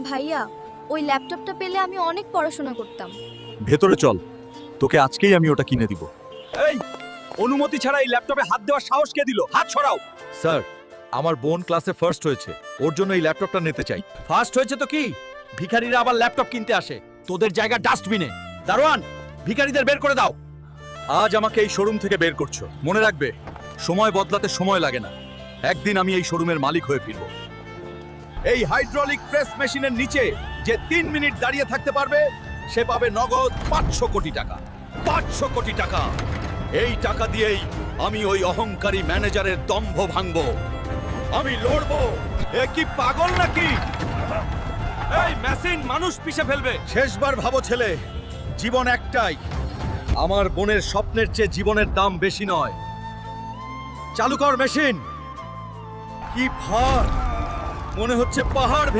ভাইয়া, ওই ল্যাপটপটা পেলে আমি অনেক পড়াশোনা করতাম। ভেতরে চল, তোকে আজকেই আমি ওটা কিনে দিব। এই অনুমতি ছাড়া এই ল্যাপটপে হাত দেওয়ার সাহস কে দিল? হাত সরাও। স্যার, আমার বোন ক্লাসে ফার্স্ট হয়েছে, ওর জন্য এই ল্যাপটপটা নিতে চাই। ফার্স্ট হয়েছে তো কি, ভিখারিরা আবার ল্যাপটপ কিনতে আসে। তোদের জায়গা ডাস্টবিনে। দারোয়ান, ভিখারিদের বের করে দাও। আজ আমাকে এই শোরুম থেকে বের করছো, মনে রাখবে সময় বদলাতে সময় লাগে না। একদিন আমি এই শোরুমের মালিক হয়ে ফিরব। এই হাইড্রোলিক প্রেস মেশিনের নিচে যে 3 মিনিট দাঁড়িয়ে থাকতে পারবে সে পাবে নগদ 500 কোটি টাকা। 500 কোটি টাকা। এই টাকা দিয়েই আমি ওই অহংকারী ম্যানেজারের দম্ভ ভাঙবো। আমি লড়বো। এ কি পাগল নাকি? এই মেশিন মানুষ পিষে ফেলবে। শেষবার ভাবো ছেলে, জীবন একটাই। আমার বোনের স্বপ্নের চেয়ে জীবনের দাম বেশি নয়। চালু কর মেশিন। কি ভার, মনে হচ্ছে পাহাড়